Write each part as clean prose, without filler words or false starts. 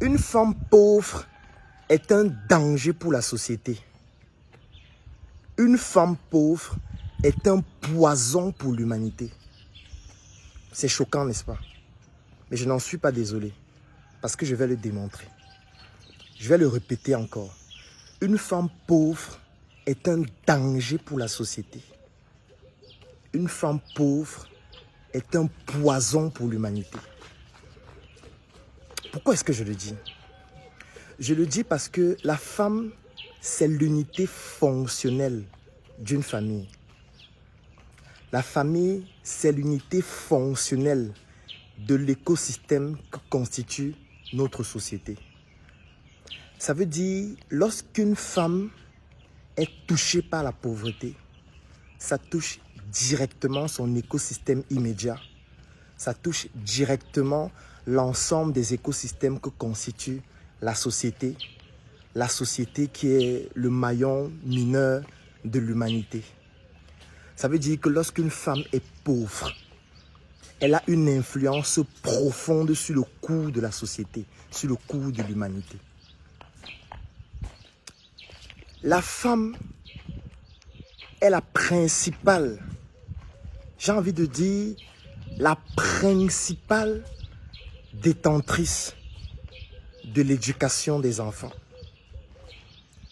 Une femme pauvre est un danger pour la société. Une femme pauvre est un poison pour l'humanité. C'est choquant, n'est-ce pas? Mais je n'en suis pas désolé, parce que je vais le démontrer. Je vais le répéter encore. Une femme pauvre est un danger pour la société. Une femme pauvre est un poison pour l'humanité. Pourquoi est-ce que je le dis? Je le dis parce que la femme, c'est l'unité fonctionnelle d'une famille. La famille, c'est l'unité fonctionnelle de l'écosystème que constitue notre société. Ça veut dire, lorsqu'une femme est touchée par la pauvreté, ça touche directement son écosystème immédiat. Ça touche directement l'ensemble des écosystèmes que constitue la société qui est le maillon mineur de l'humanité. Ça veut dire que lorsqu'une femme est pauvre, elle a une influence profonde sur le cours de la société, sur le cours de l'humanité. La femme est la principale, j'ai envie de dire, la principale détentrice de l'éducation des enfants.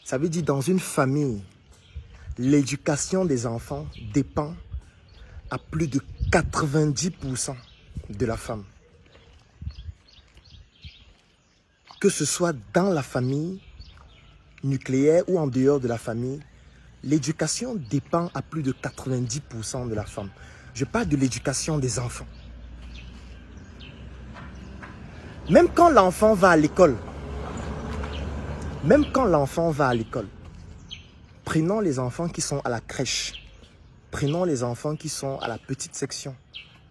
Ça veut dire dans une famille, l'éducation des enfants dépend à plus de 90% de la femme. Que ce soit dans la famille nucléaire ou en dehors de la famille, l'éducation dépend à plus de 90% de la femme. Je parle de l'éducation des enfants. Même quand l'enfant va à l'école, prenons les enfants qui sont à la crèche, prenons les enfants qui sont à la petite section,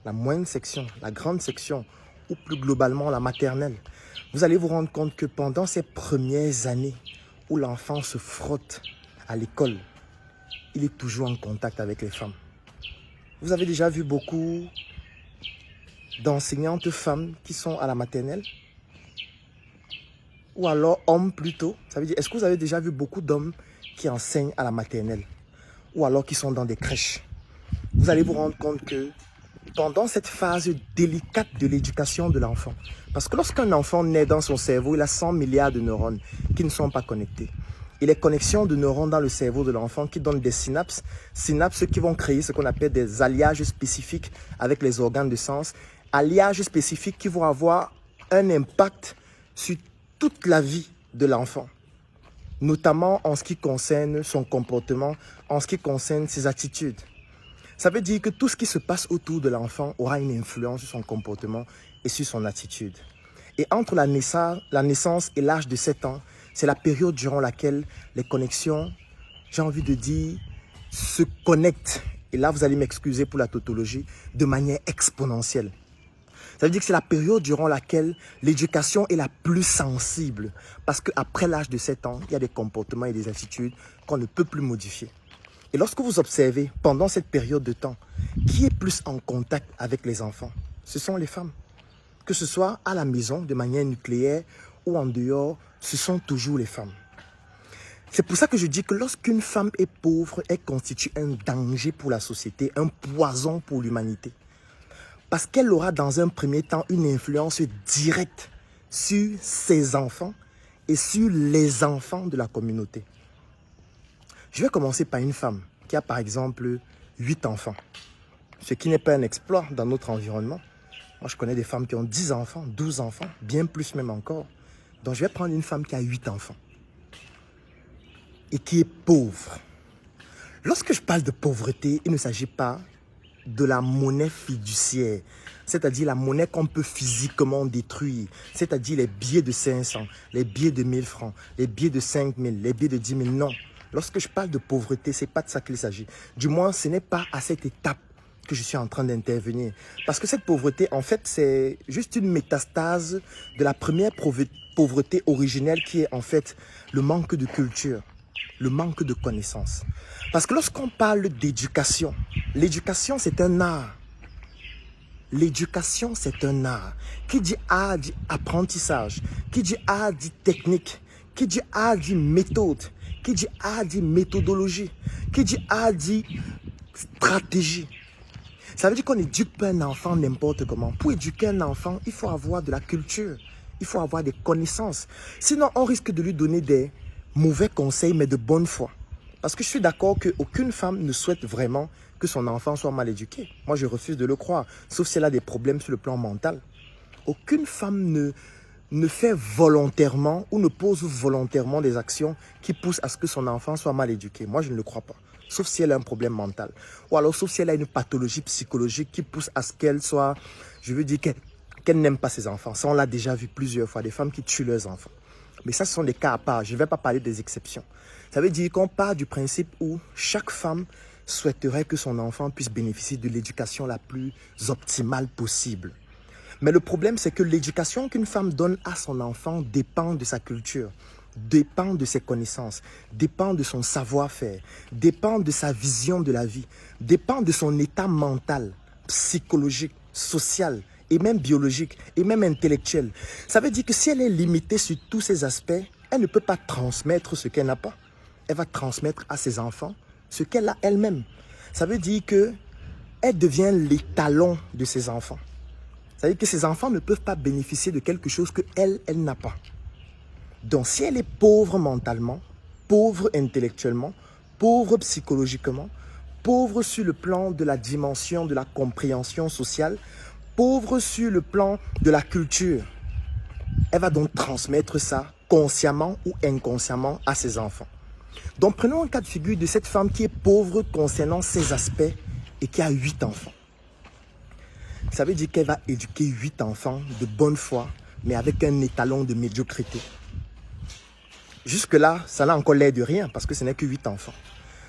la moyenne section, la grande section, ou plus globalement la maternelle. Vous allez vous rendre compte que pendant ces premières années où l'enfant se frotte à l'école, il est toujours en contact avec les femmes. Vous avez déjà vu beaucoup d'enseignantes femmes qui sont à la maternelle? Ou alors hommes plutôt? Ça veut dire, est-ce que vous avez déjà vu beaucoup d'hommes qui enseignent à la maternelle? Ou alors qui sont dans des crèches? Vous allez vous rendre compte que pendant cette phase délicate de l'éducation de l'enfant, parce que lorsqu'un enfant naît dans son cerveau, il a 100 milliards de neurones qui ne sont pas connectés. Et les connexions de neurones dans le cerveau de l'enfant qui donnent des synapses qui vont créer ce qu'on appelle des alliages spécifiques avec les organes de sens, alliages spécifiques qui vont avoir un impact sur toute la vie de l'enfant, notamment en ce qui concerne son comportement, en ce qui concerne ses attitudes. Ça veut dire que tout ce qui se passe autour de l'enfant aura une influence sur son comportement et sur son attitude. Et entre la naissance et l'âge de 7 ans, c'est la période durant laquelle les connexions, j'ai envie de dire, se connectent. Et là, vous allez m'excuser pour la tautologie, de manière exponentielle. Ça veut dire que c'est la période durant laquelle l'éducation est la plus sensible. Parce qu'après l'âge de 7 ans, il y a des comportements et des attitudes qu'on ne peut plus modifier. Et lorsque vous observez, pendant cette période de temps, qui est plus en contact avec les enfants? Ce sont les femmes. Que ce soit à la maison, de manière nucléaire, ou en dehors, ce sont toujours les femmes. C'est pour ça que je dis que lorsqu'une femme est pauvre, elle constitue un danger pour la société, un poison pour l'humanité. Parce qu'elle aura dans un premier temps une influence directe sur ses enfants et sur les enfants de la communauté. Je vais commencer par une femme qui a par exemple 8 enfants. Ce qui n'est pas un exploit dans notre environnement. Moi, je connais des femmes qui ont 10 enfants, 12 enfants, bien plus même encore. Donc, je vais prendre une femme qui a 8 enfants et qui est pauvre. Lorsque je parle de pauvreté, il ne s'agit pas de la monnaie fiduciaire, c'est-à-dire la monnaie qu'on peut physiquement détruire, c'est-à-dire les billets de 500, les billets de 1000 francs, les billets de 5000, les billets de 10 000, non. Lorsque je parle de pauvreté, ce n'est pas de ça qu'il s'agit. Du moins, ce n'est pas à cette étape que je suis en train d'intervenir. Parce que cette pauvreté, en fait, c'est juste une métastase de la première pauvreté originelle qui est en fait le manque de culture, le manque de connaissances. Parce que lorsqu'on parle d'éducation, l'éducation c'est un art. L'éducation, c'est un art. Qui dit art dit apprentissage. Qui dit art dit technique. Qui dit art dit méthode. Qui dit art dit méthodologie. Qui dit art dit stratégie. Ça veut dire qu'on n'éduque pas un enfant n'importe comment. Pour éduquer un enfant, il faut avoir de la culture. Il faut avoir des connaissances. Sinon, on risque de lui donner des mauvais conseils, mais de bonne foi. Parce que je suis d'accord qu'aucune femme ne souhaite vraiment que son enfant soit mal éduqué. Moi, je refuse de le croire, sauf si elle a des problèmes sur le plan mental. Aucune femme ne fait volontairement ou ne pose volontairement des actions qui poussent à ce que son enfant soit mal éduqué. Moi, je ne le crois pas. Sauf si elle a un problème mental. Ou alors, sauf si elle a une pathologie psychologique qui pousse à ce qu'elle soit, je veux dire, qu'elle n'aime pas ses enfants. Ça, on l'a déjà vu plusieurs fois, des femmes qui tuent leurs enfants. Mais ça, ce sont des cas à part. Je ne vais pas parler des exceptions. Ça veut dire qu'on part du principe où chaque femme souhaiterait que son enfant puisse bénéficier de l'éducation la plus optimale possible. Mais le problème, c'est que l'éducation qu'une femme donne à son enfant dépend de sa culture, dépend de ses connaissances, dépend de son savoir-faire, dépend de sa vision de la vie, dépend de son état mental, psychologique, social et même biologique et même intellectuel. Ça veut dire que si elle est limitée sur tous ces aspects, elle ne peut pas transmettre ce qu'elle n'a pas. Elle va transmettre à ses enfants ce qu'elle a elle-même. Ça veut dire qu'elle devient l'étalon de ses enfants. Ça veut dire que ses enfants ne peuvent pas bénéficier de quelque chose qu'elle n'a pas. Donc, si elle est pauvre mentalement, pauvre intellectuellement, pauvre psychologiquement, pauvre sur le plan de la dimension de la compréhension sociale, pauvre sur le plan de la culture, elle va donc transmettre ça consciemment ou inconsciemment à ses enfants. Donc, prenons un cas de figure de cette femme qui est pauvre concernant ces aspects et qui a 8 enfants. Ça veut dire qu'elle va éduquer 8 enfants de bonne foi, mais avec un étalon de médiocrité. Jusque-là, ça n'a encore l'air de rien parce que ce n'est que 8 enfants.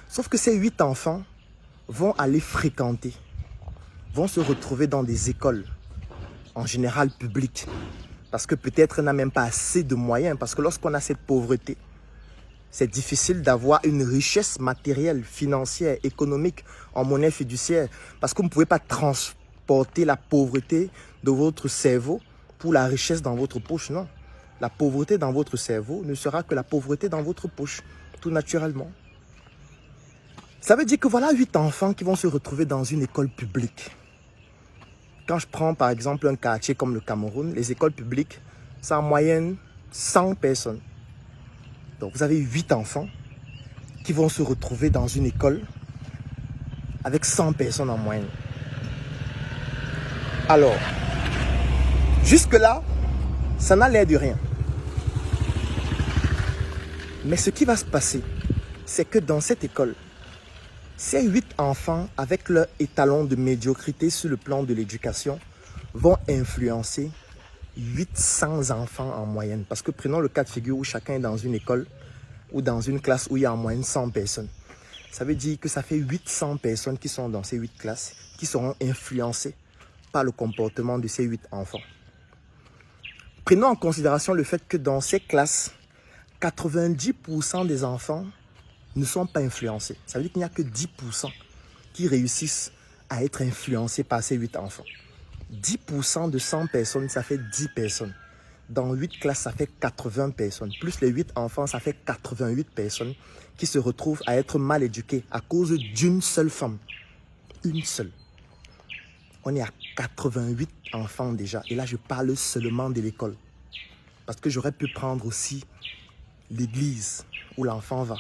Sauf que ces 8 enfants vont aller fréquenter, vont se retrouver dans des écoles, en général publiques. Parce que peut-être elle n'a même pas assez de moyens. Parce que lorsqu'on a cette pauvreté, c'est difficile d'avoir une richesse matérielle, financière, économique, en monnaie fiduciaire. Parce que vous ne pouvez pas transporter la pauvreté de votre cerveau pour la richesse dans votre poche, non. La pauvreté dans votre cerveau ne sera que la pauvreté dans votre poche, tout naturellement. Ça veut dire que voilà 8 enfants qui vont se retrouver dans une école publique. Quand je prends par exemple un quartier comme le Cameroun, les écoles publiques, c'est en moyenne 100 personnes. Donc vous avez 8 enfants qui vont se retrouver dans une école avec 100 personnes en moyenne. Alors, jusque-là, ça n'a l'air de rien. Mais ce qui va se passer, c'est que dans cette école, ces 8 enfants, avec leur étalon de médiocrité sur le plan de l'éducation, vont influencer 800 enfants en moyenne. Parce que prenons le cas de figure où chacun est dans une école ou dans une classe où il y a en moyenne 100 personnes. Ça veut dire que ça fait 800 personnes qui sont dans ces 8 classes qui seront influencées par le comportement de ces 8 enfants. Prenons en considération le fait que dans ces classes, 90% des enfants ne sont pas influencés. Ça veut dire qu'il n'y a que 10% qui réussissent à être influencés par ces 8 enfants. 10% de 100 personnes, ça fait 10 personnes. Dans 8 classes, ça fait 80 personnes. Plus les 8 enfants, ça fait 88 personnes qui se retrouvent à être mal éduquées à cause d'une seule femme. Une seule. On est à 88 enfants déjà. Et là, je parle seulement de l'école. Parce que j'aurais pu prendre aussi l'église où l'enfant va.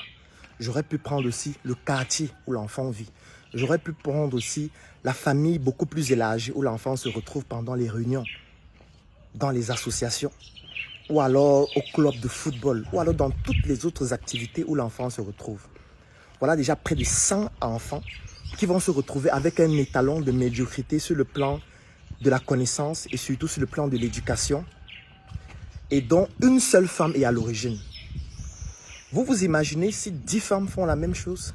J'aurais pu prendre aussi le quartier où l'enfant vit. J'aurais pu prendre aussi la famille beaucoup plus élargie où l'enfant se retrouve pendant les réunions, dans les associations, ou alors au club de football, ou alors dans toutes les autres activités où l'enfant se retrouve. Voilà déjà près de 100 enfants qui vont se retrouver avec un étalon de médiocrité sur le plan de la connaissance et surtout sur le plan de l'éducation, et dont une seule femme est à l'origine. Vous vous imaginez si 10 femmes font la même chose?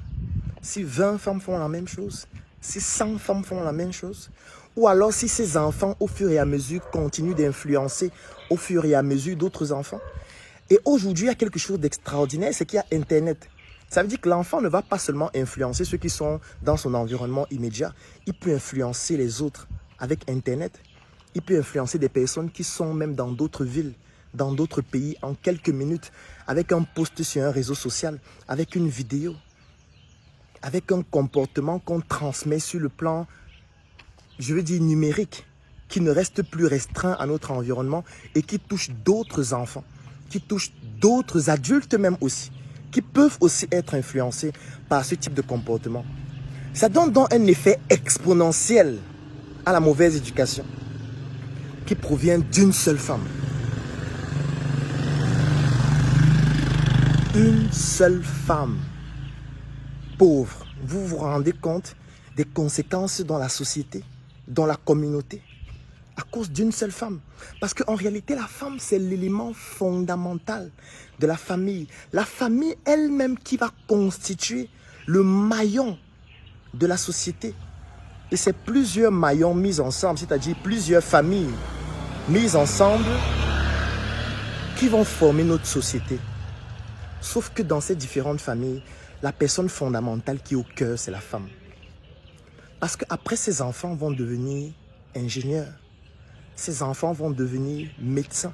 Si 20 femmes font la même chose? Si 100 femmes font la même chose? Ou alors si ces enfants, au fur et à mesure, continuent d'influencer au fur et à mesure d'autres enfants? Et aujourd'hui, il y a quelque chose d'extraordinaire, c'est qu'il y a Internet. Ça veut dire que l'enfant ne va pas seulement influencer ceux qui sont dans son environnement immédiat, il peut influencer les autres avec Internet, il peut influencer des personnes qui sont même dans d'autres villes, dans d'autres pays, en quelques minutes, avec un post sur un réseau social, avec une vidéo, avec un comportement qu'on transmet sur le plan, je veux dire numérique, qui ne reste plus restreint à notre environnement et qui touche d'autres enfants, qui touche d'autres adultes même aussi, qui peuvent aussi être influencés par ce type de comportement. Ça donne donc un effet exponentiel à la mauvaise éducation qui provient d'une seule femme. Une seule femme pauvre. Vous vous rendez compte des conséquences dans la société, dans la communauté, à cause d'une seule femme. Parce qu'en réalité, la femme, c'est l'élément fondamental de la famille. La famille elle-même qui va constituer le maillon de la société. Et c'est plusieurs maillons mis ensemble, c'est-à-dire plusieurs familles mises ensemble qui vont former notre société. Sauf que dans ces différentes familles, la personne fondamentale qui est au cœur, c'est la femme. Parce qu'après, ces enfants vont devenir ingénieurs. Ces enfants vont devenir médecins.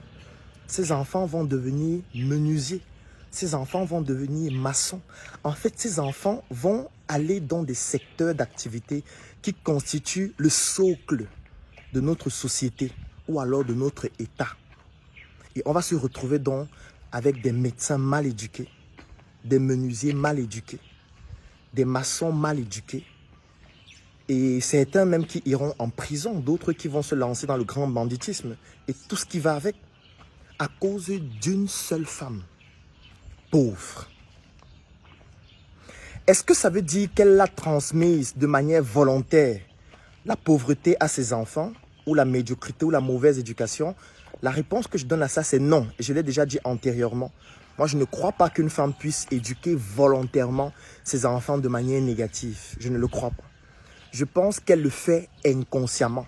Ces enfants vont devenir menuisiers. Ces enfants vont devenir maçons. En fait, ces enfants vont aller dans des secteurs d'activité qui constituent le socle de notre société ou alors de notre État. Et on va se retrouver donc avec des médecins mal éduqués, des menuisiers mal éduqués, des maçons mal éduqués, et certains même qui iront en prison, d'autres qui vont se lancer dans le grand banditisme et tout ce qui va avec, à cause d'une seule femme, pauvre. Est-ce que ça veut dire qu'elle a transmise de manière volontaire la pauvreté à ses enfants, ou la médiocrité, ou la mauvaise éducation? La réponse que je donne à ça, c'est non. Je l'ai déjà dit antérieurement. Moi, je ne crois pas qu'une femme puisse éduquer volontairement ses enfants de manière négative. Je ne le crois pas. Je pense qu'elle le fait inconsciemment.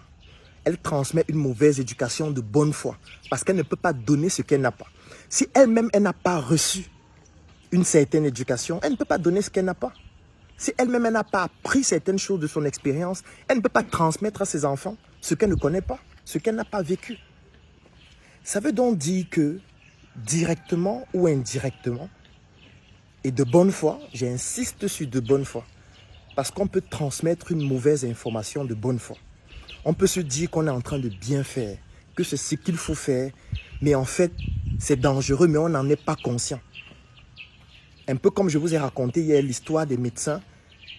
Elle transmet une mauvaise éducation de bonne foi parce qu'elle ne peut pas donner ce qu'elle n'a pas. Si elle-même, elle n'a pas reçu une certaine éducation, elle ne peut pas donner ce qu'elle n'a pas. Si elle-même, elle n'a pas appris certaines choses de son expérience, elle ne peut pas transmettre à ses enfants ce qu'elle ne connaît pas, ce qu'elle n'a pas vécu. Ça veut donc dire que, directement ou indirectement, et de bonne foi, j'insiste sur de bonne foi, parce qu'on peut transmettre une mauvaise information de bonne foi. On peut se dire qu'on est en train de bien faire, que c'est ce qu'il faut faire, mais en fait, c'est dangereux, mais on n'en est pas conscient. Un peu comme je vous ai raconté hier l'histoire des médecins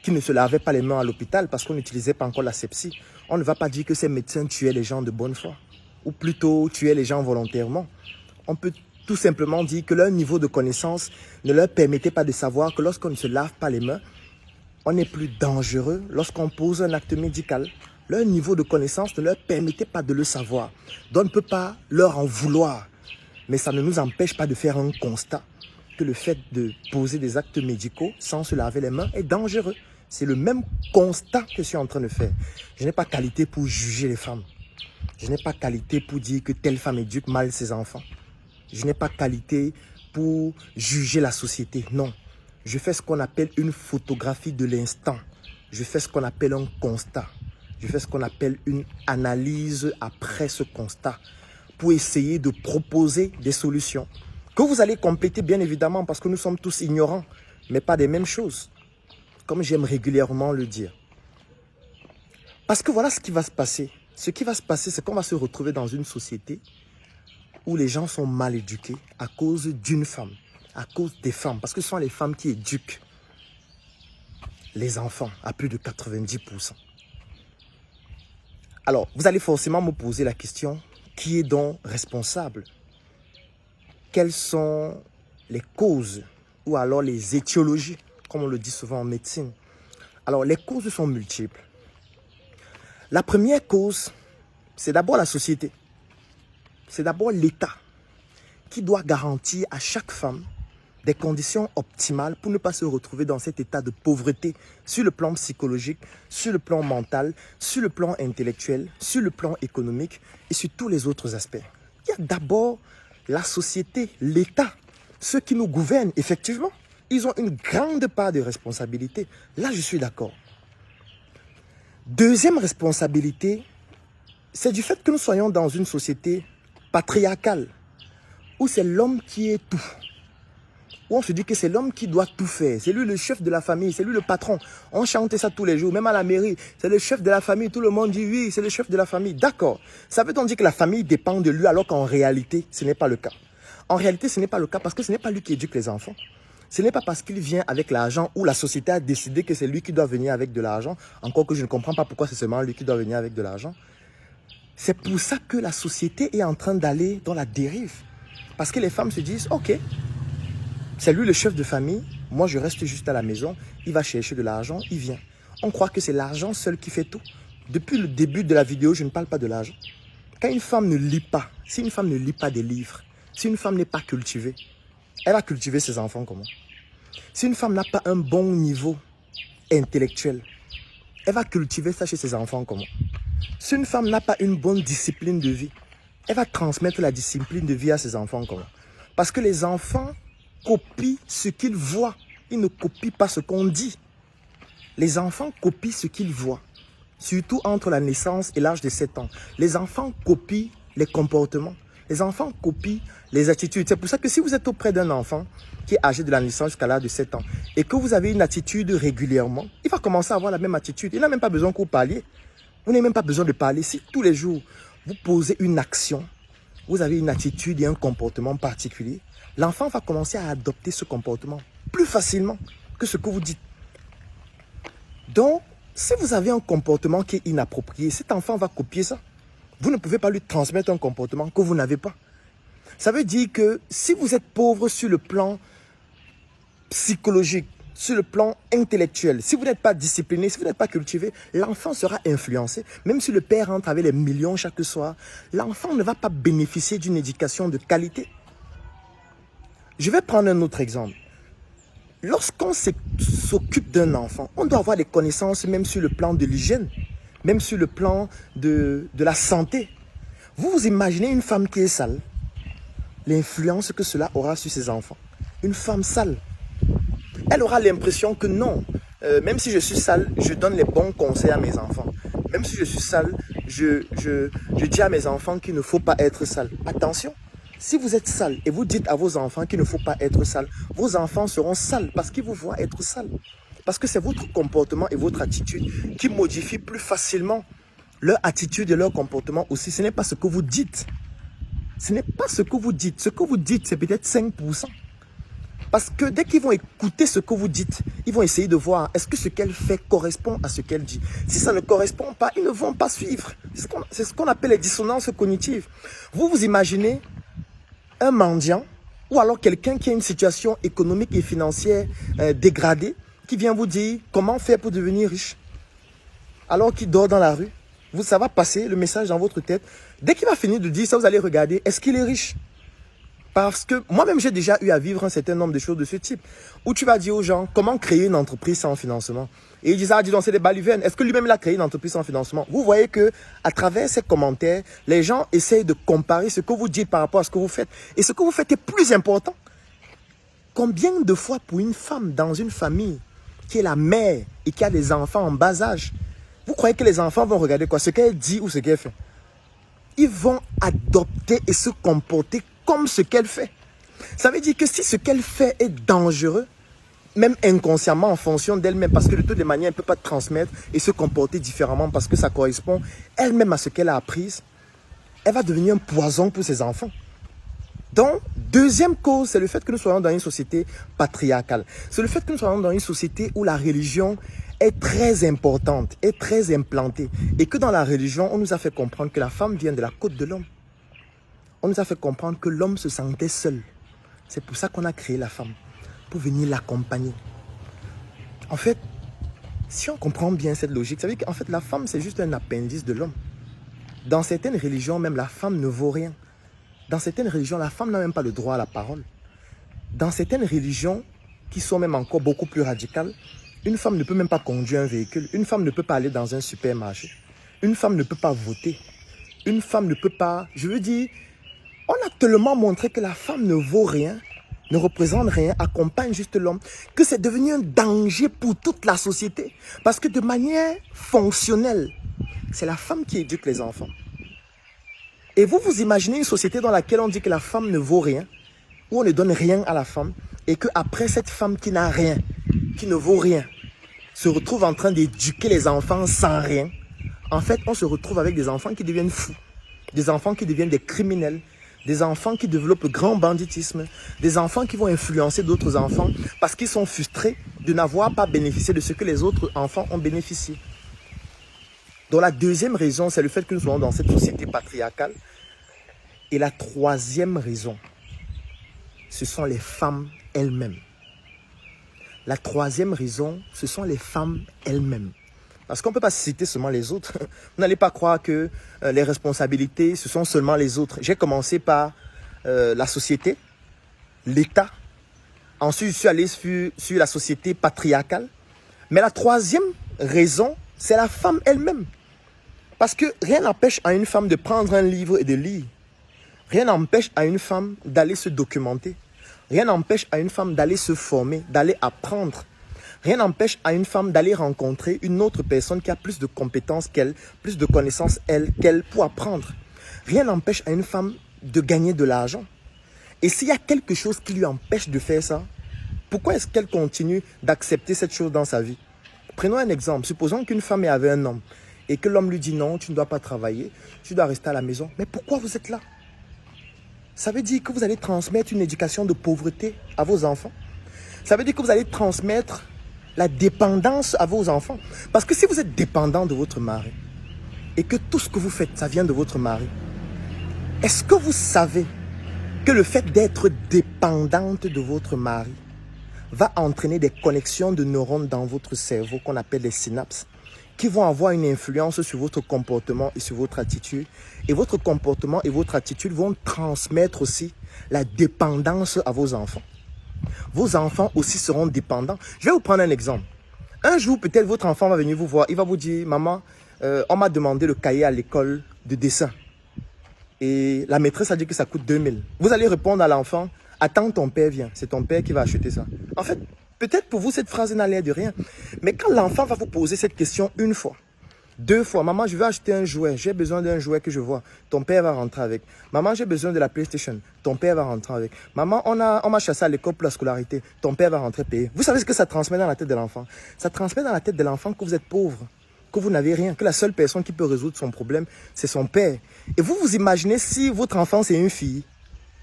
qui ne se lavaient pas les mains à l'hôpital parce qu'on n'utilisait pas encore l'asepsie. On ne va pas dire que ces médecins tuaient les gens de bonne foi, ou plutôt tuaient les gens volontairement. On peut tout simplement dire que leur niveau de connaissance ne leur permettait pas de savoir que lorsqu'on ne se lave pas les mains, on est plus dangereux lorsqu'on pose un acte médical. Leur niveau de connaissance ne leur permettait pas de le savoir. Donc on ne peut pas leur en vouloir. Mais ça ne nous empêche pas de faire un constat que le fait de poser des actes médicaux sans se laver les mains est dangereux. C'est le même constat que je suis en train de faire. Je n'ai pas qualité pour juger les femmes. Je n'ai pas qualité pour dire que telle femme éduque mal ses enfants. Je n'ai pas qualité pour juger la société. Non. Je fais ce qu'on appelle une photographie de l'instant. Je fais ce qu'on appelle un constat. Je fais ce qu'on appelle une analyse après ce constat pour essayer de proposer des solutions que vous allez compléter bien évidemment parce que nous sommes tous ignorants, mais pas des mêmes choses, comme j'aime régulièrement le dire. Parce que voilà ce qui va se passer. Ce qui va se passer, c'est qu'on va se retrouver dans une société où les gens sont mal éduqués à cause d'une femme, à cause des femmes, parce que ce sont les femmes qui éduquent les enfants à plus de 90%. Alors, vous allez forcément me poser la question, qui est donc responsable? Quelles sont les causes ou alors les étiologies, comme on le dit souvent en médecine? Alors, les causes sont multiples. La première cause, c'est d'abord la société. C'est d'abord l'État qui doit garantir à chaque femme des conditions optimales pour ne pas se retrouver dans cet état de pauvreté sur le plan psychologique, sur le plan mental, sur le plan intellectuel, sur le plan économique et sur tous les autres aspects. Il y a d'abord la société, l'État, ceux qui nous gouvernent, effectivement. Ils ont une grande part de responsabilité. Là, je suis d'accord. Deuxième responsabilité, C'est du fait que nous soyons dans une société patriarcale, où c'est l'homme qui est tout. Où on se dit que c'est l'homme qui doit tout faire. C'est lui le chef de la famille, c'est lui le patron. On chante ça tous les jours, même à la mairie. C'est le chef de la famille, tout le monde dit oui, c'est le chef de la famille. D'accord. Ça veut donc dire que la famille dépend de lui alors qu'en réalité, ce n'est pas le cas. En réalité, ce n'est pas le cas parce que ce n'est pas lui qui éduque les enfants. Ce n'est pas parce qu'il vient avec l'argent ou la société a décidé que c'est lui qui doit venir avec de l'argent. Encore que je ne comprends pas pourquoi c'est seulement lui qui doit venir avec de l'argent. C'est pour ça que la société est en train d'aller dans la dérive. Parce que les femmes se disent, ok, c'est lui le chef de famille, moi je reste juste à la maison, il va chercher de l'argent, il vient. On croit que c'est l'argent seul qui fait tout. Depuis le début de la vidéo, je ne parle pas de l'argent. Quand une femme ne lit pas, si une femme ne lit pas des livres, si une femme n'est pas cultivée, elle va cultiver ses enfants comment? Si une femme n'a pas un bon niveau intellectuel, elle va cultiver ça chez ses enfants comment? Si une femme n'a pas une bonne discipline de vie, elle va transmettre la discipline de vie à ses enfants comment? Parce que les enfants copient ce qu'ils voient. Ils ne copient pas ce qu'on dit. Les enfants copient ce qu'ils voient. Surtout entre la naissance et l'âge de 7 ans. Les enfants copient les comportements. Les enfants copient les attitudes. C'est pour ça que si vous êtes auprès d'un enfant qui est âgé de la naissance jusqu'à l'âge de 7 ans et que vous avez une attitude régulièrement, il va commencer à avoir la même attitude. Il n'a même pas besoin que vous parliez. Vous n'avez même pas besoin de parler. Si tous les jours, vous posez une action, vous avez une attitude et un comportement particulier, l'enfant va commencer à adopter ce comportement plus facilement que ce que vous dites. Donc, si vous avez un comportement qui est inapproprié, cet enfant va copier ça. Vous ne pouvez pas lui transmettre un comportement que vous n'avez pas. Ça veut dire que si vous êtes pauvre sur le plan psychologique, sur le plan intellectuel, si vous n'êtes pas discipliné, si vous n'êtes pas cultivé, l'enfant sera influencé. Même si le père rentre avec les millions chaque soir, l'enfant ne va pas bénéficier d'une éducation de qualité. Je vais prendre un autre exemple. Lorsqu'on s'occupe d'un enfant, on doit avoir des connaissances même sur le plan de l'hygiène, même sur le plan de la santé. Vous vous imaginez une femme qui est sale, l'influence que cela aura sur ses enfants. Une femme sale, elle aura l'impression que non, même si je suis sale, je donne les bons conseils à mes enfants. Même si je suis sale, je dis à mes enfants qu'il ne faut pas être sale. Attention, si vous êtes sale et vous dites à vos enfants qu'il ne faut pas être sale, vos enfants seront sales parce qu'ils vous voient être sale. Parce que c'est votre comportement et votre attitude qui modifient plus facilement leur attitude et leur comportement aussi. Ce n'est pas ce que vous dites. Ce n'est pas ce que vous dites. Ce que vous dites, c'est peut-être 5%. Parce que dès qu'ils vont écouter ce que vous dites, ils vont essayer de voir est-ce que ce qu'elle fait correspond à ce qu'elle dit. Si ça ne correspond pas, ils ne vont pas suivre. C'est ce qu'on appelle les dissonances cognitives. Vous vous imaginez un mendiant ou alors quelqu'un qui a une situation économique et financière dégradée qui vient vous dire comment faire pour devenir riche alors qu'il dort dans la rue. Ça va passer le message dans votre tête. Dès qu'il va finir de dire ça, vous allez regarder, est-ce qu'il est riche? Parce que moi-même, j'ai déjà eu à vivre un certain nombre de choses de ce type. Où tu vas dire aux gens, comment créer une entreprise sans financement? Et ils disent, ah, dis donc, c'est des balivernes. Est-ce que lui-même, il a créé une entreprise sans financement? Vous voyez que à travers ces commentaires, les gens essayent de comparer ce que vous dites par rapport à ce que vous faites. Et ce que vous faites est plus important. Combien de fois pour une femme dans une famille qui est la mère et qui a des enfants en bas âge, vous croyez que les enfants vont regarder quoi? Ce qu'elle dit ou ce qu'elle fait? Ils vont adopter et se comporter comme ce qu'elle fait. Ça veut dire que si ce qu'elle fait est dangereux, même inconsciemment en fonction d'elle-même, parce que de toutes les manières, elle ne peut pas transmettre et se comporter différemment parce que ça correspond elle-même à ce qu'elle a appris, elle va devenir un poison pour ses enfants. Donc, deuxième cause, c'est le fait que nous soyons dans une société patriarcale. C'est le fait que nous soyons dans une société où la religion est très importante, est très implantée. Et que dans la religion, on nous a fait comprendre que la femme vient de la côte de l'homme. On nous a fait comprendre que l'homme se sentait seul. C'est pour ça qu'on a créé la femme, pour venir l'accompagner. En fait, si on comprend bien cette logique, ça veut dire qu'en fait, la femme, c'est juste un appendice de l'homme. Dans certaines religions, même la femme ne vaut rien. Dans certaines religions, la femme n'a même pas le droit à la parole. Dans certaines religions, qui sont même encore beaucoup plus radicales, une femme ne peut même pas conduire un véhicule. Une femme ne peut pas aller dans un supermarché. Une femme ne peut pas voter. Une femme ne peut pas... Je veux dire, on a tellement montré que la femme ne vaut rien, ne représente rien, accompagne juste l'homme, que c'est devenu un danger pour toute la société. Parce que de manière fonctionnelle, c'est la femme qui éduque les enfants. Et vous vous imaginez une société dans laquelle on dit que la femme ne vaut rien, où on ne donne rien à la femme, et qu'après cette femme qui n'a rien, qui ne vaut rien, se retrouve en train d'éduquer les enfants sans rien. En fait, on se retrouve avec des enfants qui deviennent fous, des enfants qui deviennent des criminels, des enfants qui développent le grand banditisme, des enfants qui vont influencer d'autres enfants parce qu'ils sont frustrés de n'avoir pas bénéficié de ce que les autres enfants ont bénéficié. Donc la deuxième raison, c'est le fait que nous sommes dans cette société patriarcale. Et la troisième raison, ce sont les femmes elles-mêmes. La troisième raison, ce sont les femmes elles-mêmes. Parce qu'on ne peut pas citer seulement les autres. Vous n'allez pas croire que les responsabilités, ce sont seulement les autres. J'ai commencé par la société, l'État. Ensuite, je suis allé sur la société patriarcale. Mais la troisième raison, c'est la femme elle-même. Parce que rien n'empêche à une femme de prendre un livre et de lire. Rien n'empêche à une femme d'aller se documenter. Rien n'empêche à une femme d'aller se former, d'aller apprendre. Rien n'empêche à une femme d'aller rencontrer une autre personne qui a plus de compétences qu'elle, plus de connaissances qu'elle pour apprendre. Rien n'empêche à une femme de gagner de l'argent. Et s'il y a quelque chose qui lui empêche de faire ça, pourquoi est-ce qu'elle continue d'accepter cette chose dans sa vie? Prenons un exemple. Supposons qu'une femme est avec un homme et que l'homme lui dit non, tu ne dois pas travailler, tu dois rester à la maison. Mais pourquoi vous êtes là? Ça veut dire que vous allez transmettre une éducation de pauvreté à vos enfants. Ça veut dire que vous allez transmettre la dépendance à vos enfants. Parce que si vous êtes dépendant de votre mari et que tout ce que vous faites, ça vient de votre mari, est-ce que vous savez que le fait d'être dépendante de votre mari va entraîner des connexions de neurones dans votre cerveau qu'on appelle les synapses qui vont avoir une influence sur votre comportement et sur votre attitude. Et votre comportement et votre attitude vont transmettre aussi la dépendance à vos enfants. Vos enfants aussi seront dépendants. Je vais vous prendre un exemple. Un jour, peut-être votre enfant va venir vous voir. Il va vous dire, maman, on m'a demandé le cahier à l'école de dessin. Et la maîtresse a dit que ça coûte 2000. Vous allez répondre à l'enfant, attends, ton père vient. C'est ton père qui va acheter ça. En fait, peut-être pour vous, cette phrase n'a l'air de rien. Mais quand l'enfant va vous poser cette question une fois, deux fois, maman, je veux acheter un jouet. J'ai besoin d'un jouet que je vois. Ton père va rentrer avec. Maman, j'ai besoin de la PlayStation. Ton père va rentrer avec. Maman, on m'a chassé à l'école pour la scolarité. Ton père va rentrer payer. Vous savez ce que ça transmet dans la tête de l'enfant? Ça transmet dans la tête de l'enfant que vous êtes pauvre, que vous n'avez rien, que la seule personne qui peut résoudre son problème, c'est son père. Et vous vous imaginez si votre enfant, c'est une fille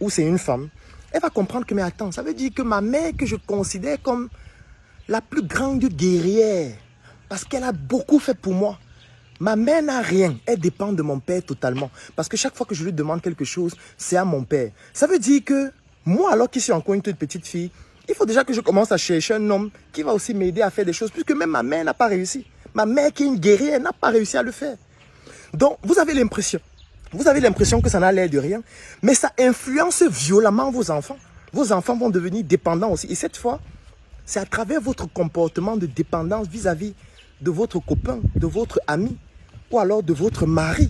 ou c'est une femme, elle va comprendre que, mais attends, ça veut dire que ma mère, que je considère comme la plus grande guerrière, parce qu'elle a beaucoup fait pour moi. Ma mère n'a rien, elle dépend de mon père totalement. Parce que chaque fois que je lui demande quelque chose, c'est à mon père. Ça veut dire que moi, alors que je suis encore une toute petite fille, il faut déjà que je commence à chercher un homme qui va aussi m'aider à faire des choses, puisque même ma mère n'a pas réussi. Ma mère qui est une guerrière n'a pas réussi à le faire. Donc, vous avez l'impression que ça n'a l'air de rien, mais ça influence violemment vos enfants. Vos enfants vont devenir dépendants aussi. Et cette fois, c'est à travers votre comportement de dépendance vis-à-vis de votre copain, de votre ami, ou alors de votre mari.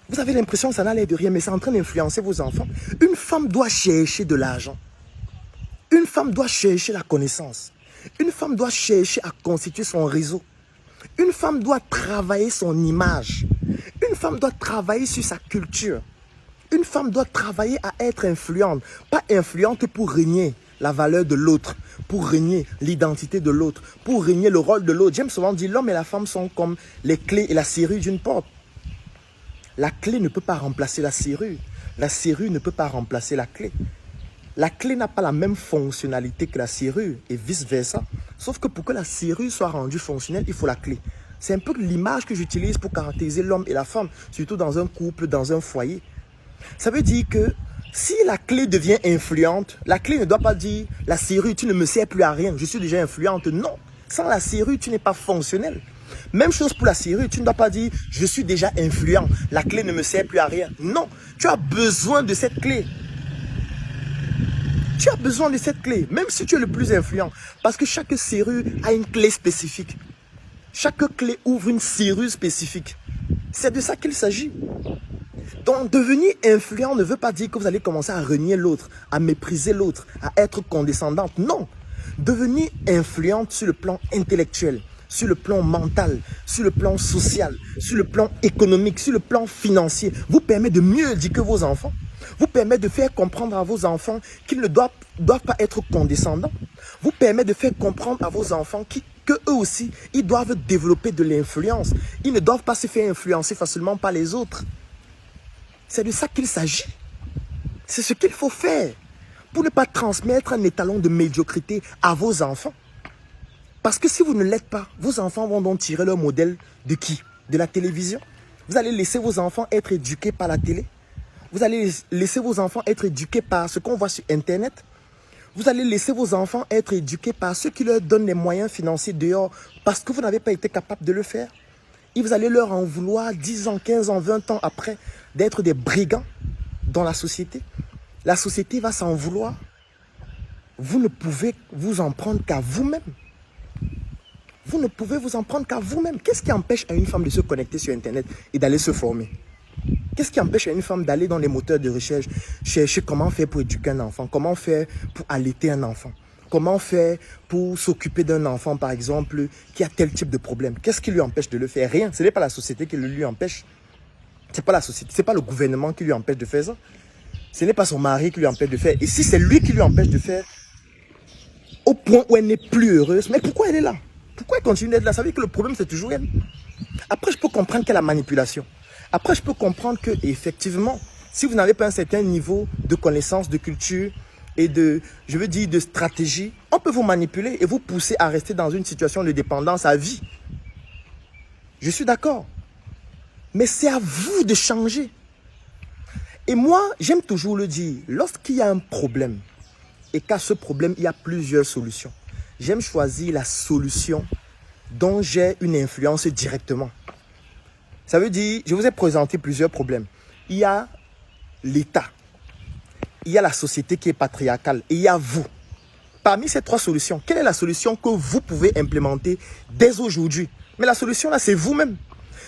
Vous avez l'impression que ça n'a l'air de rien, mais c'est en train d'influencer vos enfants. Une femme doit chercher de l'argent. Une femme doit chercher la connaissance. Une femme doit chercher à constituer son réseau. Une femme doit travailler son image. Une femme doit travailler sur sa culture. Une femme doit travailler à être influente. Pas influente pour régner la valeur de l'autre, pour régner l'identité de l'autre, pour régner le rôle de l'autre. J'aime souvent dire l'homme et la femme sont comme les clés et la serrure d'une porte. La clé ne peut pas remplacer la serrure. La serrure ne peut pas remplacer la clé. La clé n'a pas la même fonctionnalité que la serrure et vice-versa. Sauf que pour que la serrure soit rendue fonctionnelle, il faut la clé. C'est un peu l'image que j'utilise pour caractériser l'homme et la femme, surtout dans un couple, dans un foyer. Ça veut dire que si la clé devient influente, la clé ne doit pas dire « la serrure, tu ne me sers plus à rien, je suis déjà influente ». Non, sans la serrure, tu n'es pas fonctionnel. Même chose pour la serrure, tu ne dois pas dire « je suis déjà influent, la clé ne me sert plus à rien ». Non, tu as besoin de cette clé. Tu as besoin de cette clé, même si tu es le plus influent. Parce que chaque serrure a une clé spécifique. Chaque clé ouvre une serrure spécifique. C'est de ça qu'il s'agit. Donc, devenir influent ne veut pas dire que vous allez commencer à renier l'autre, à mépriser l'autre, à être condescendante. Non. Devenir influente sur le plan intellectuel, sur le plan mental, sur le plan social, sur le plan économique, sur le plan financier, vous permet de mieux éduquer vos enfants, vous permet de faire comprendre à vos enfants qu'ils ne doivent pas être condescendants, vous permet de faire comprendre à vos enfants que eux aussi, ils doivent développer de l'influence. Ils ne doivent pas se faire influencer facilement par les autres. C'est de ça qu'il s'agit. C'est ce qu'il faut faire pour ne pas transmettre un étalon de médiocrité à vos enfants. Parce que si vous ne l'êtes pas, vos enfants vont donc tirer leur modèle de qui? De la télévision. Vous allez laisser vos enfants être éduqués par la télé. Vous allez laisser vos enfants être éduqués par ce qu'on voit sur Internet. Vous allez laisser vos enfants être éduqués par ceux qui leur donnent les moyens financiers dehors parce que vous n'avez pas été capable de le faire. Et vous allez leur en vouloir 10 ans, 15 ans, 20 ans après d'être des brigands dans la société. La société va s'en vouloir. Vous ne pouvez vous en prendre qu'à vous-même. Vous ne pouvez vous en prendre qu'à vous-même. Qu'est-ce qui empêche à une femme de se connecter sur Internet et d'aller se former? Qu'est-ce qui empêche à une femme d'aller dans les moteurs de recherche, chercher comment faire pour éduquer un enfant, comment faire pour allaiter un enfant, comment faire pour s'occuper d'un enfant, par exemple, qui a tel type de problème? Qu'est-ce qui lui empêche de le faire? Rien. Ce n'est pas la société qui le lui empêche. Ce n'est pas la société, ce n'est pas le gouvernement qui lui empêche de faire ça. Ce n'est pas son mari qui lui empêche de faire. Et si c'est lui qui lui empêche de faire, au point où elle n'est plus heureuse, mais pourquoi elle est là? Pourquoi elle continue d'être là? Ça veut dire que le problème, c'est toujours elle. Après, je peux comprendre qu'il y a la manipulation. Après, je peux comprendre que, effectivement, si vous n'avez pas un certain niveau de connaissance, de culture et de stratégie, on peut vous manipuler et vous pousser à rester dans une situation de dépendance à vie. Je suis d'accord. Mais c'est à vous de changer. Et moi, j'aime toujours le dire, lorsqu'il y a un problème et qu'à ce problème, il y a plusieurs solutions, j'aime choisir la solution dont j'ai une influence directement. Ça veut dire, je vous ai présenté plusieurs problèmes. Il y a l'État, il y a la société qui est patriarcale et il y a vous. Parmi ces trois solutions, quelle est la solution que vous pouvez implémenter dès aujourd'hui? Mais la solution là, c'est vous-même.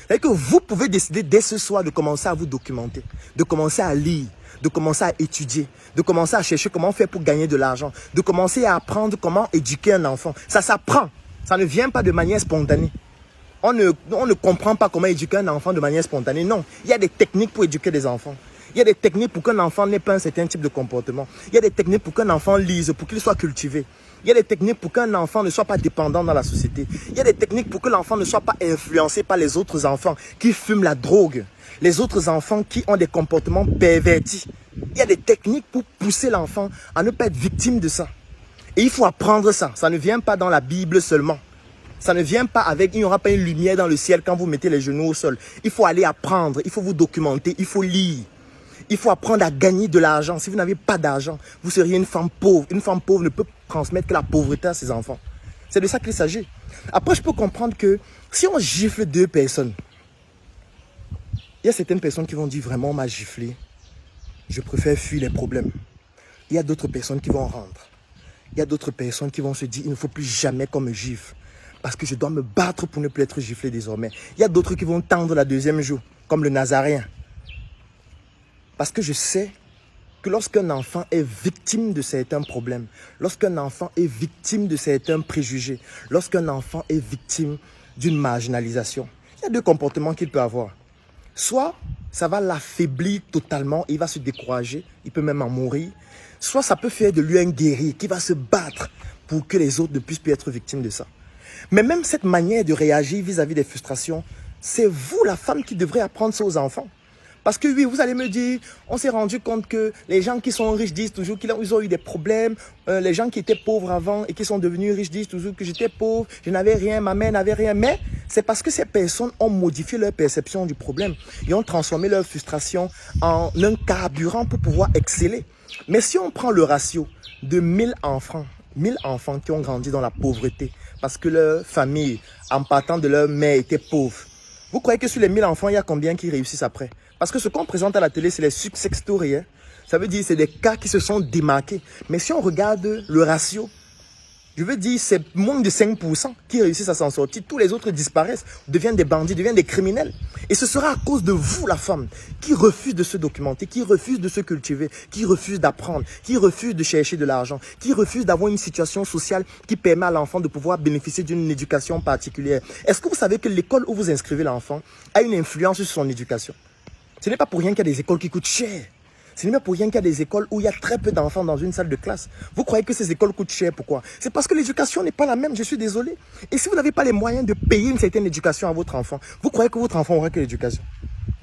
C'est que vous pouvez décider dès ce soir de commencer à vous documenter, de commencer à lire, de commencer à étudier, de commencer à chercher comment faire pour gagner de l'argent, de commencer à apprendre comment éduquer un enfant. Ça s'apprend, ça ne vient pas de manière spontanée. On ne comprend pas comment éduquer un enfant de manière spontanée. Non, il y a des techniques pour éduquer des enfants. Il y a des techniques pour qu'un enfant n'ait pas un certain type de comportement. Il y a des techniques pour qu'un enfant lise, pour qu'il soit cultivé. Il y a des techniques pour qu'un enfant ne soit pas dépendant dans la société. Il y a des techniques pour que l'enfant ne soit pas influencé par les autres enfants qui fument la drogue. Les autres enfants qui ont des comportements pervertis. Il y a des techniques pour pousser l'enfant à ne pas être victime de ça. Et il faut apprendre ça. Ça ne vient pas dans la Bible seulement. Ça ne vient pas avec, il n'y aura pas une lumière dans le ciel quand vous mettez les genoux au sol. Il faut aller apprendre, il faut vous documenter, il faut lire. Il faut apprendre à gagner de l'argent. Si vous n'avez pas d'argent, vous seriez une femme pauvre. Une femme pauvre ne peut transmettre que la pauvreté à ses enfants. C'est de ça qu'il s'agit. Après, je peux comprendre que si on gifle deux personnes, il y a certaines personnes qui vont dire vraiment on m'a giflé. Je préfère fuir les problèmes. Il y a d'autres personnes qui vont rendre. Il y a d'autres personnes qui vont se dire il ne faut plus jamais qu'on me gifle. Parce que je dois me battre pour ne plus être giflé désormais. Il y a d'autres qui vont tendre la deuxième joue, comme le Nazaréen. Parce que je sais que lorsqu'un enfant est victime de certains problèmes, lorsqu'un enfant est victime de certains préjugés, lorsqu'un enfant est victime d'une marginalisation, il y a deux comportements qu'il peut avoir. Soit ça va l'affaiblir totalement, il va se décourager, il peut même en mourir. Soit ça peut faire de lui un guerrier qui va se battre pour que les autres ne puissent plus être victimes de ça. Mais même cette manière de réagir vis-à-vis des frustrations, c'est vous, la femme, qui devrez apprendre ça aux enfants. Parce que oui, vous allez me dire, on s'est rendu compte que les gens qui sont riches disent toujours qu'ils ont eu des problèmes. Les gens qui étaient pauvres avant et qui sont devenus riches disent toujours que j'étais pauvre, je n'avais rien, ma mère n'avait rien. Mais c'est parce que ces personnes ont modifié leur perception du problème. Ils ont transformé leur frustration en un carburant pour pouvoir exceller. Mais si on prend le ratio de 1000 enfants qui ont grandi dans la pauvreté, parce que leur famille, en partant de leur mère, était pauvre, vous croyez que sur les 1000 enfants, il y a combien qui réussissent après? Parce que ce qu'on présente à la télé, c'est les success stories. Hein. Ça veut dire que c'est des cas qui se sont démarqués. Mais si on regarde le ratio, Je veux dire, c'est moins de 5% qui réussissent à s'en sortir. Tous les autres disparaissent, deviennent des bandits, deviennent des criminels. Et ce sera à cause de vous, la femme, qui refuse de se documenter, qui refuse de se cultiver, qui refuse d'apprendre, qui refuse de chercher de l'argent, qui refuse d'avoir une situation sociale qui permet à l'enfant de pouvoir bénéficier d'une éducation particulière. Est-ce que vous savez que l'école où vous inscrivez l'enfant a une influence sur son éducation? Ce n'est pas pour rien qu'il y a des écoles qui coûtent cher. Ce n'est pas pour rien qu'il y a des écoles où il y a très peu d'enfants dans une salle de classe. Vous croyez que ces écoles coûtent cher, pourquoi? C'est parce que l'éducation n'est pas la même, je suis désolé. Et si vous n'avez pas les moyens de payer une certaine éducation à votre enfant, vous croyez que votre enfant aura quelle éducation?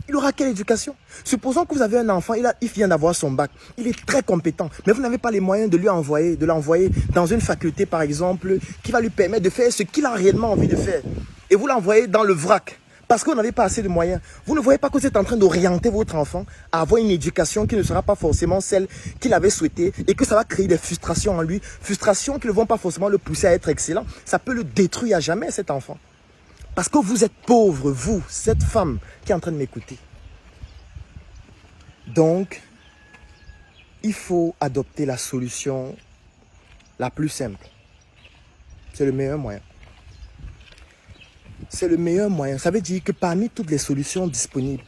Il aura quelle éducation? Supposons que vous avez un enfant, il vient d'avoir son bac, il est très compétent, mais vous n'avez pas les moyens de l'envoyer dans une faculté, par exemple, qui va lui permettre de faire ce qu'il a réellement envie de faire. Et vous l'envoyez dans le vrac. Parce que vous n'avez pas assez de moyens. Vous ne voyez pas que vous êtes en train d'orienter votre enfant à avoir une éducation qui ne sera pas forcément celle qu'il avait souhaitée et que ça va créer des frustrations en lui. Frustrations qui ne vont pas forcément le pousser à être excellent. Ça peut le détruire à jamais, cet enfant. Parce que vous êtes pauvre, vous, cette femme qui est en train de m'écouter. Donc, il faut adopter la solution la plus simple. C'est le meilleur moyen. C'est le meilleur moyen. Ça veut dire que parmi toutes les solutions disponibles,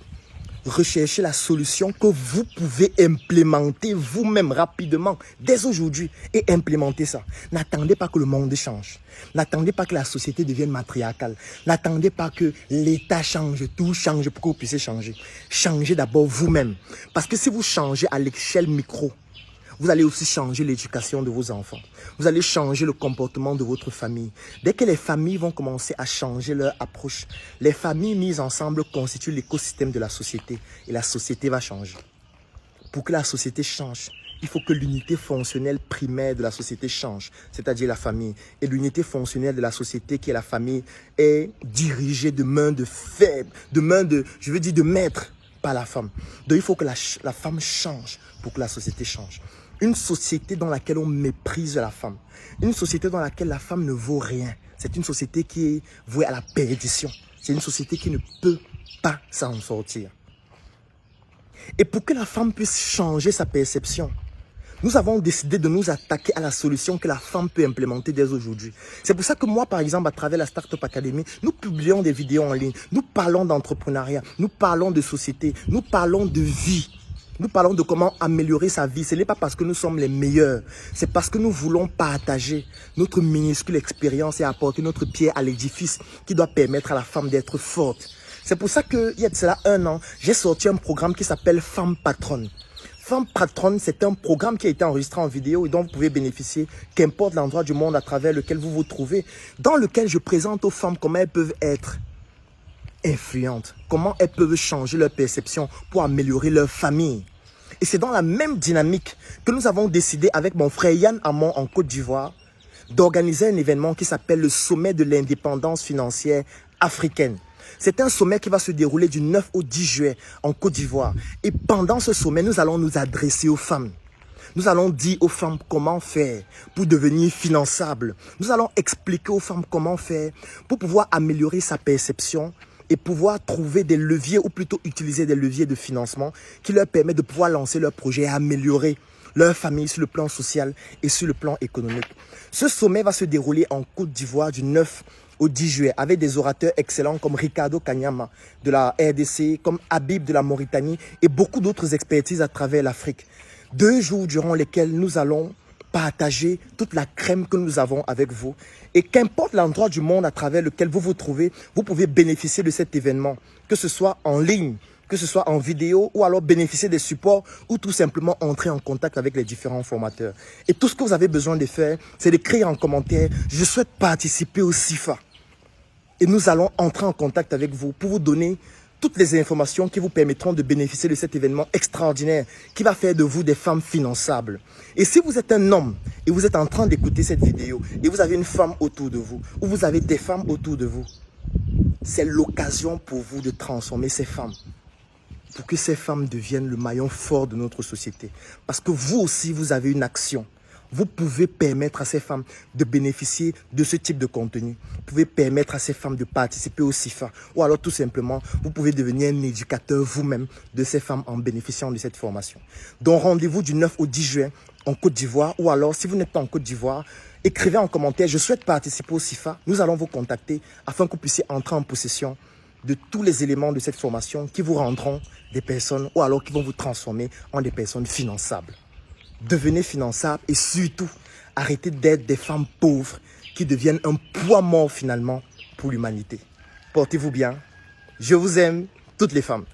recherchez la solution que vous pouvez implémenter vous-même rapidement, dès aujourd'hui, et implémenter ça. N'attendez pas que le monde change. N'attendez pas que la société devienne matriarcale. N'attendez pas que l'État change, tout change pour que vous puissiez changer. Changez d'abord vous-même. Parce que si vous changez à l'échelle micro, vous allez aussi changer l'éducation de vos enfants. Vous allez changer le comportement de votre famille. Dès que les familles vont commencer à changer leur approche, les familles mises ensemble constituent l'écosystème de la société. Et la société va changer. Pour que la société change, il faut que l'unité fonctionnelle primaire de la société change, c'est-à-dire la famille. Et l'unité fonctionnelle de la société, qui est la famille, est dirigée de main de faible, de maître, par la femme. Donc il faut que la femme change pour que la société change. Une société dans laquelle on méprise la femme. Une société dans laquelle la femme ne vaut rien. C'est une société qui est vouée à la perdition. C'est une société qui ne peut pas s'en sortir. Et pour que la femme puisse changer sa perception, nous avons décidé de nous attaquer à la solution que la femme peut implémenter dès aujourd'hui. C'est pour ça que moi, par exemple, à travers la Startup Academy, nous publions des vidéos en ligne. Nous parlons d'entrepreneuriat, nous parlons de société, nous parlons de vie. Nous parlons de comment améliorer sa vie. Ce n'est pas parce que nous sommes les meilleurs. C'est parce que nous voulons partager notre minuscule expérience et apporter notre pierre à l'édifice qui doit permettre à la femme d'être forte. C'est pour ça qu'il y a de cela 1 an, j'ai sorti un programme qui s'appelle Femme Patronne. Femme Patronne, c'est un programme qui a été enregistré en vidéo et dont vous pouvez bénéficier, qu'importe l'endroit du monde à travers lequel vous vous trouvez, dans lequel je présente aux femmes comment elles peuvent être influentes, comment elles peuvent changer leur perception pour améliorer leur famille. Et c'est dans la même dynamique que nous avons décidé avec mon frère Yann Amon en Côte d'Ivoire d'organiser un événement qui s'appelle le Sommet de l'indépendance financière africaine. C'est un sommet qui va se dérouler du 9 au 10 juillet en Côte d'Ivoire. Et pendant ce sommet, nous allons nous adresser aux femmes. Nous allons dire aux femmes comment faire pour devenir finançables. Nous allons expliquer aux femmes comment faire pour pouvoir améliorer sa perception et pouvoir trouver des leviers, ou plutôt utiliser des leviers de financement qui leur permettent de pouvoir lancer leur projet et améliorer leur famille sur le plan social et sur le plan économique. Ce sommet va se dérouler en Côte d'Ivoire du 9 au 10 juillet avec des orateurs excellents comme Ricardo Kanyama de la RDC, comme Habib de la Mauritanie et beaucoup d'autres expertises à travers l'Afrique. 2 jours durant lesquels nous allons partager toute la crème que nous avons avec vous. Et qu'importe l'endroit du monde à travers lequel vous vous trouvez, vous pouvez bénéficier de cet événement, que ce soit en ligne, que ce soit en vidéo, ou alors bénéficier des supports, ou tout simplement entrer en contact avec les différents formateurs. Et tout ce que vous avez besoin de faire, c'est d'écrire en commentaire « Je souhaite participer au CIFA ». Et nous allons entrer en contact avec vous pour vous donner toutes les informations qui vous permettront de bénéficier de cet événement extraordinaire qui va faire de vous des femmes finançables. Et si vous êtes un homme et vous êtes en train d'écouter cette vidéo et vous avez une femme autour de vous, ou vous avez des femmes autour de vous, c'est l'occasion pour vous de transformer ces femmes, pour que ces femmes deviennent le maillon fort de notre société. Parce que vous aussi, vous avez une action. Vous pouvez permettre à ces femmes de bénéficier de ce type de contenu. Vous pouvez permettre à ces femmes de participer au CIFA. Ou alors tout simplement, vous pouvez devenir un éducateur vous-même de ces femmes en bénéficiant de cette formation. Donc rendez-vous du 9 au 10 juin en Côte d'Ivoire, ou alors si vous n'êtes pas en Côte d'Ivoire, écrivez en commentaire, je souhaite participer au CIFA. Nous allons vous contacter afin que vous puissiez entrer en possession de tous les éléments de cette formation qui vous rendront des personnes ou alors qui vont vous transformer en des personnes finançables. Devenez finançables et surtout, arrêtez d'être des femmes pauvres qui deviennent un poids mort finalement pour l'humanité. Portez-vous bien. Je vous aime, toutes les femmes.